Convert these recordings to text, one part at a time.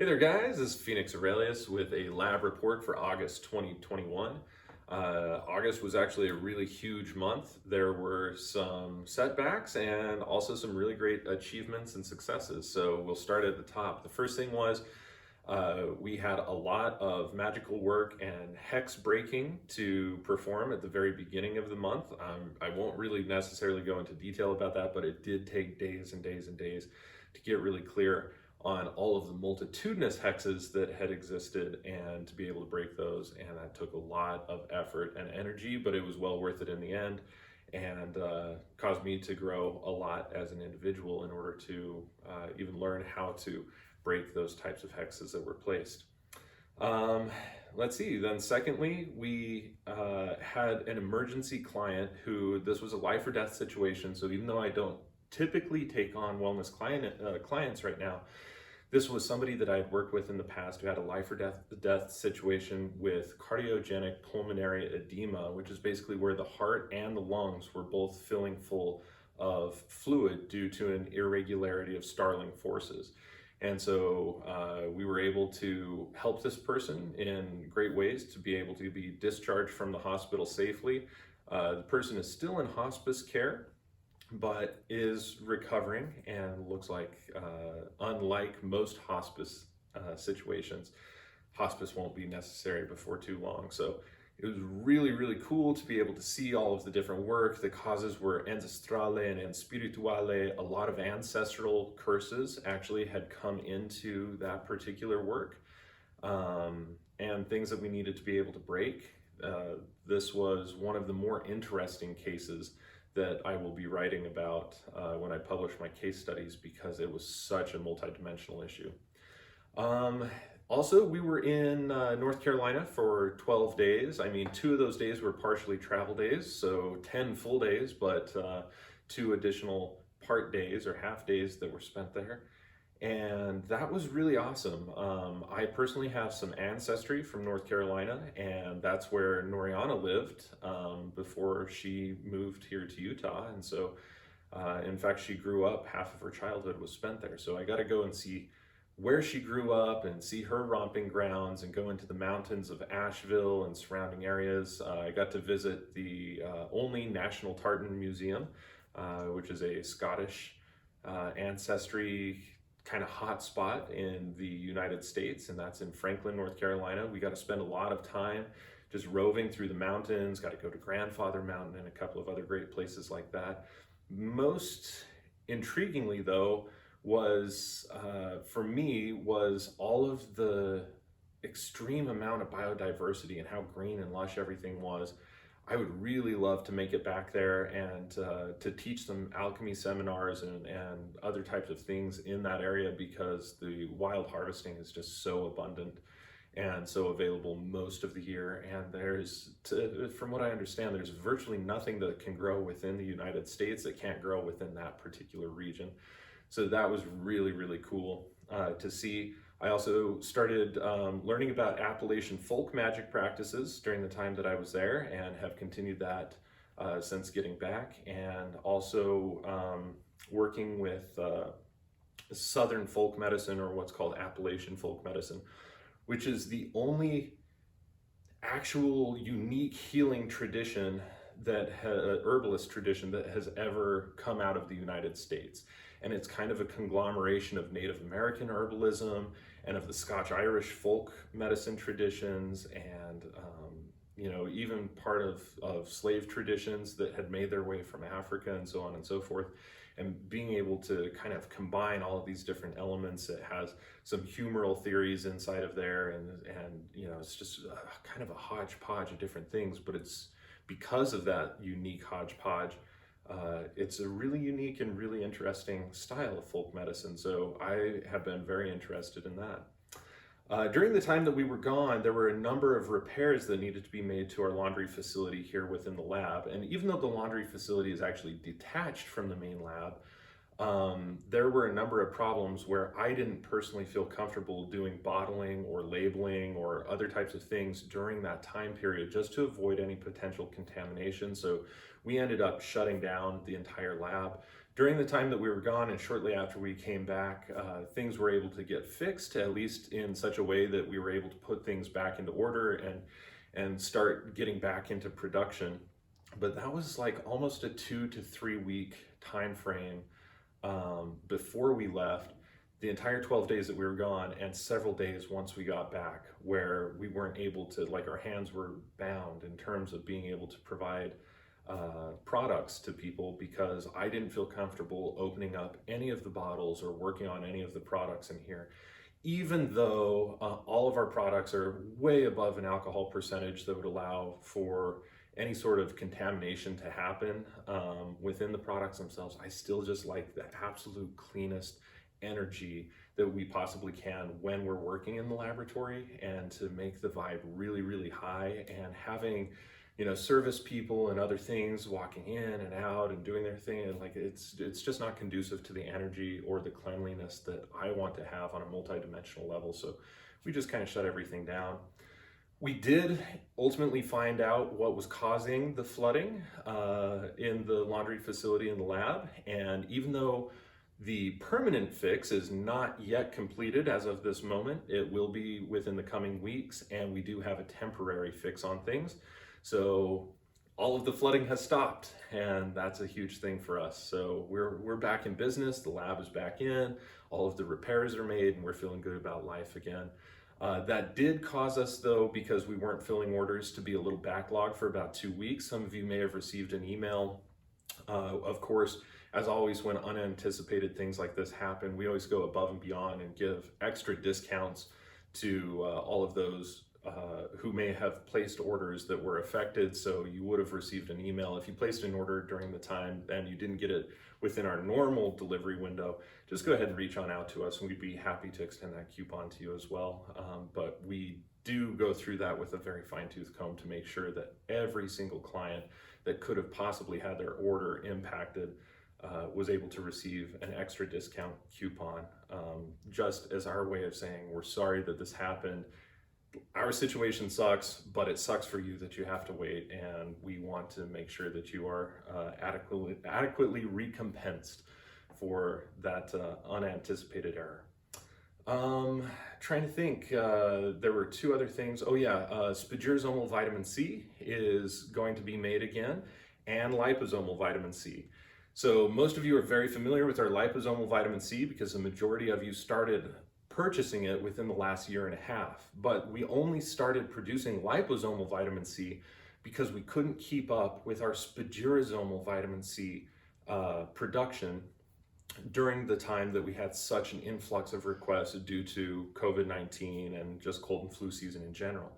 Hey there guys, this is Phoenix Aurelius with a lab report for August 2021. August was actually a really huge month. There were some setbacks and also some really great achievements and successes. So we'll start at the top. The first thing was we had a lot of magical work and hex breaking to perform at the very beginning of the month. I won't really necessarily go into detail about that, but it did take days and days and days to get really clear on all of the multitudinous hexes that had existed and to be able to break those. And that took a lot of effort and energy, but it was well worth it in the end, and caused me to grow a lot as an individual in order to even learn how to break those types of hexes that were placed. Let's see, then secondly, we had an emergency client who, this was a life or death situation. So even though I don't typically take on wellness clients right now, this was somebody that I had worked with in the past who had a life or death situation with cardiogenic pulmonary edema, which is basically where the heart and the lungs were both filling full of fluid due to an irregularity of starling forces. And so we were able to help this person in great ways to be able to be discharged from the hospital safely. The person is still in hospice care, but is recovering, and looks like, unlike most hospice situations, hospice won't be necessary before too long. So it was really, really cool to be able to see all of the different work. The causes were ancestrale and spirituale. A lot of ancestral curses actually had come into that particular work, and things that we needed to be able to break. This was one of the more interesting cases that I will be writing about when I publish my case studies, because it was such a multidimensional issue. Also, we were in North Carolina for 12 days. I mean, 2 of those days were partially travel days, so 10 full days, but 2 additional part days or half days that were spent there. And that was really awesome. I personally have some ancestry from North Carolina, and that's where Noriana lived before she moved here to Utah. And so, in fact, she grew up, half of her childhood was spent there. So I got to go and see where she grew up and see her romping grounds and go into the mountains of Asheville and surrounding areas. I got to visit the only National Tartan Museum, which is a Scottish ancestry kind of hot spot in the United States, and that's in Franklin, North Carolina. We got to spend a lot of time just roving through the mountains, got to go to Grandfather Mountain and a couple of other great places like that. Most intriguingly though, was for me, was all of the extreme amount of biodiversity and how green and lush everything was. I would really love to make it back there and to teach some alchemy seminars and other types of things in that area, because the wild harvesting is just so abundant and so available most of the year. And from what I understand, there's virtually nothing that can grow within the United States that can't grow within that particular region. So that was really, really cool to see. I also started learning about Appalachian folk magic practices during the time that I was there, and have continued that since getting back, and also working with Southern folk medicine, or what's called Appalachian folk medicine, which is the only actual unique healing tradition herbalist tradition that has ever come out of the United States. And it's kind of a conglomeration of Native American herbalism and of the Scotch-Irish folk medicine traditions, and even part of slave traditions that had made their way from Africa, and so on and so forth. And being able to kind of combine all of these different elements, it has some humoral theories inside of there, and it's just kind of a hodgepodge of different things, but it's because of that unique hodgepodge, it's a really unique and really interesting style of folk medicine. So I have been very interested in that. During the time that we were gone, there were a number of repairs that needed to be made to our laundry facility here within the lab. And even though the laundry facility is actually detached from the main lab, there were a number of problems where I didn't personally feel comfortable doing bottling or labeling or other types of things during that time period, just to avoid any potential contamination. So we ended up shutting down the entire lab During the time that we were gone and shortly after we came back, things were able to get fixed, at least in such a way that we were able to put things back into order and start getting back into production. But that was like almost a 2 to 3 week time frame before we left, the entire 12 days that we were gone, and several days once we got back, where we weren't able to, like, our hands were bound in terms of being able to provide products to people, because I didn't feel comfortable opening up any of the bottles or working on any of the products in here, even though all of our products are way above an alcohol percentage that would allow for any sort of contamination to happen within the products themselves. I still just like the absolute cleanest energy that we possibly can when we're working in the laboratory, and to make the vibe really, really high, and having, you know, service people and other things walking in and out and doing their thing, and like it's just not conducive to the energy or the cleanliness that I want to have on a multi-dimensional level. So we just kind of shut everything down. We did ultimately find out what was causing the flooding in the laundry facility in the lab, and even though the permanent fix is not yet completed as of this moment, it will be within the coming weeks, and we do have a temporary fix on things. So all of the flooding has stopped, and that's a huge thing for us. So we're back in business, the lab is back in, all of the repairs are made, and we're feeling good about life again. That did cause us, though, because we weren't filling orders, to be a little backlogged for about 2 weeks. Some of you may have received an email. Of course, as always, when unanticipated things like this happen, we always go above and beyond and give extra discounts to all of those who may have placed orders that were affected. So you would have received an email. If you placed an order during the time and you didn't get it within our normal delivery window, just go ahead and reach on out to us, and we'd be happy to extend that coupon to you as well. But we do go through that with a very fine-tooth comb to make sure that every single client that could have possibly had their order impacted was able to receive an extra discount coupon, just as our way of saying, we're sorry that this happened. Our situation sucks, but it sucks for you that you have to wait, and we want to make sure that you are adequately recompensed for that unanticipated error. Trying to think, there were 2 other things. Oh yeah, Spagirosomal Vitamin C is going to be made again, and Liposomal Vitamin C. So most of you are very familiar with our Liposomal Vitamin C, because the majority of you started purchasing it within the last 1.5 years. But we only started producing Liposomal Vitamin C because we couldn't keep up with our Spagirosomal Vitamin C production during the time that we had such an influx of requests due to COVID-19 and just cold and flu season in general.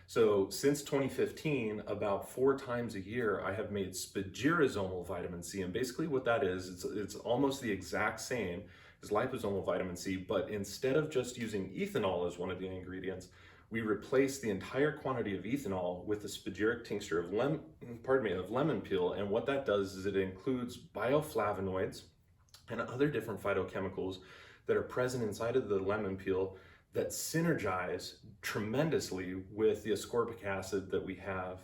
So since 2015, about 4 times a year, I have made Spagirosomal Vitamin C. And basically what that is, it's almost the exact same as liposomal vitamin C, but instead of just using ethanol as one of the ingredients, we replace the entire quantity of ethanol with a spagyric tincture of lemon peel. And what that does is it includes bioflavonoids and other different phytochemicals that are present inside of the lemon peel that synergize tremendously with the ascorbic acid that we have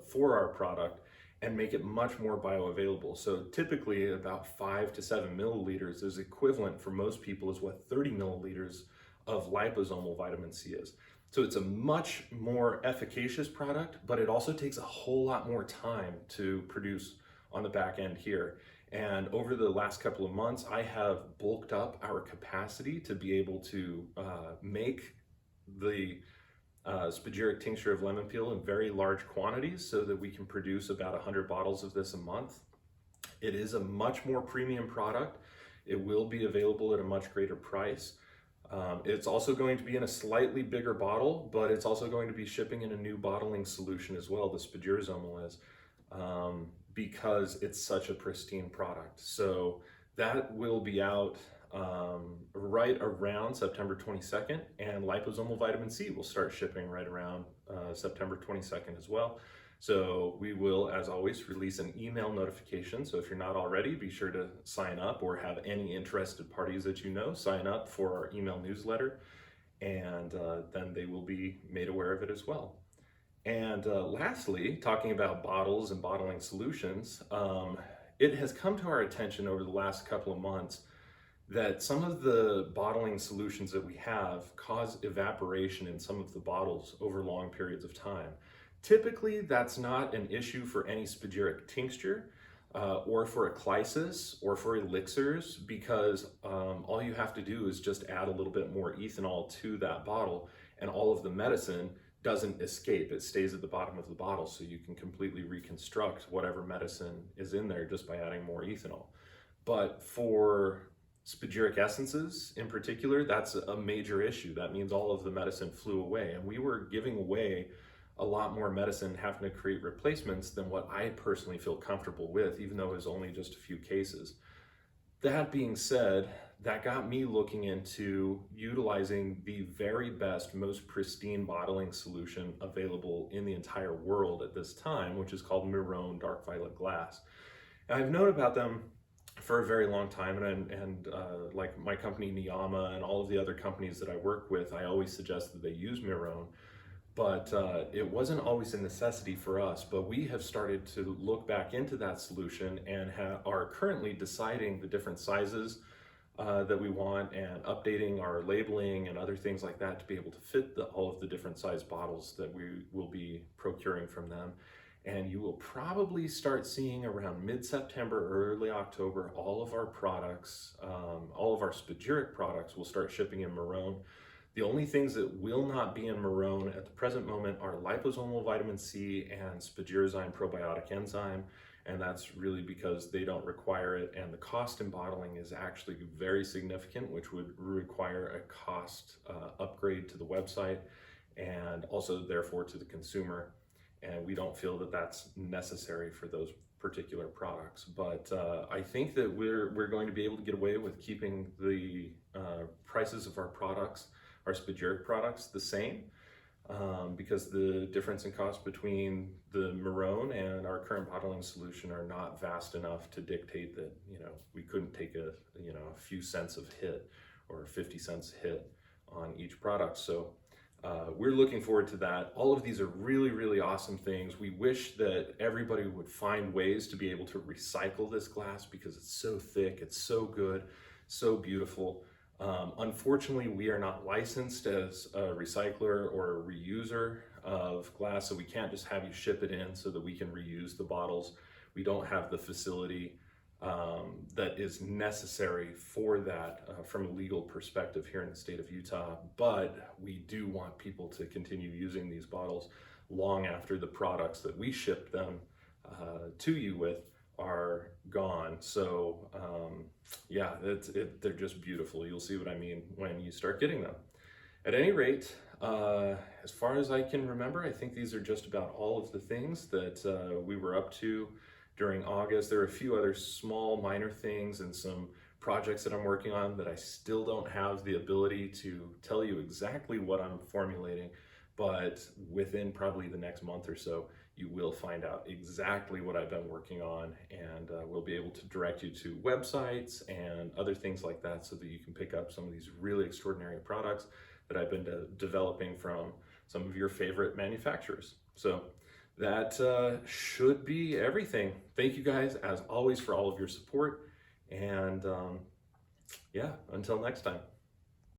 for our product, and make it much more bioavailable. So typically about 5 to 7 milliliters is equivalent for most people as what 30 milliliters of liposomal vitamin C is. So it's a much more efficacious product, but it also takes a whole lot more time to produce on the back end here. And over the last couple of months, I have bulked up our capacity to be able to make the spagyric tincture of lemon peel in very large quantities, so that we can produce about 100 bottles of this a month. It is a much more premium product. It will be available at a much greater price. It's also going to be in a slightly bigger bottle, but it's also going to be shipping in a new bottling solution as well, the Spagirosomal is, because it's such a pristine product. So that will be out right around September 22nd, and liposomal vitamin C will start shipping right around September 22nd as well. So we will, as always, release an email notification. So if you're not already, be sure to sign up, or have any interested parties that you know sign up for our email newsletter, and then they will be made aware of it as well. And lastly, talking about bottles and bottling solutions, it has come to our attention over the last couple of months that some of the bottling solutions that we have cause evaporation in some of the bottles over long periods of time. Typically, that's not an issue for any spagyric tincture or for a chlysis or for elixirs, because all you have to do is just add a little bit more ethanol to that bottle, and all of the medicine doesn't escape. It stays at the bottom of the bottle, so you can completely reconstruct whatever medicine is in there just by adding more ethanol. But for spagyric essences in particular, that's a major issue. That means all of the medicine flew away, and we were giving away a lot more medicine, having to create replacements than what I personally feel comfortable with, even though it was only just a few cases. That being said, that got me looking into utilizing the very best, most pristine bottling solution available in the entire world at this time, which is called Murone Dark Violet Glass. And I've known about them for a very long time, and like my company Niyama and all of the other companies that I work with, I always suggest that they use Murone. But it wasn't always a necessity for us, but we have started to look back into that solution and are currently deciding the different sizes that we want and updating our labeling and other things like that to be able to fit all of the different size bottles that we will be procuring from them. And you will probably start seeing around mid-September, early October, all of our products, all of our spagyric products will start shipping in Murone. The only things that will not be in Murone at the present moment are liposomal vitamin C and spagyrozyme probiotic enzyme, and that's really because they don't require it, and the cost in bottling is actually very significant, which would require a cost upgrade to the website and also therefore to the consumer, and we don't feel that that's necessary for those particular products. But I think that we're going to be able to get away with keeping the prices of our products, our spagyric products, the same, because the difference in cost between the Murone and our current bottling solution are not vast enough to dictate that, we couldn't take a few cents of hit or 50 cents hit on each product. So we're looking forward to that. All of these are really, really awesome things. We wish that everybody would find ways to be able to recycle this glass because it's so thick, it's so good, so beautiful. Unfortunately, we are not licensed as a recycler or a reuser of glass, so we can't just have you ship it in so that we can reuse the bottles. We don't have the facility that is necessary for that from a legal perspective here in the state of Utah, but we do want people to continue using these bottles long after the products that we ship them to you with are gone. So yeah, they're just beautiful. You'll see what I mean when you start getting them. At any rate, as far as I can remember, I think these are just about all of the things that we were up to during August. There are a few other small minor things and some projects that I'm working on that I still don't have the ability to tell you exactly what I'm formulating, but within probably the next month or so, you will find out exactly what I've been working on, and we'll be able to direct you to websites and other things like that so that you can pick up some of these really extraordinary products that I've been developing from some of your favorite manufacturers. So that should be everything. Thank you guys, as always, for all of your support, and yeah, until next time.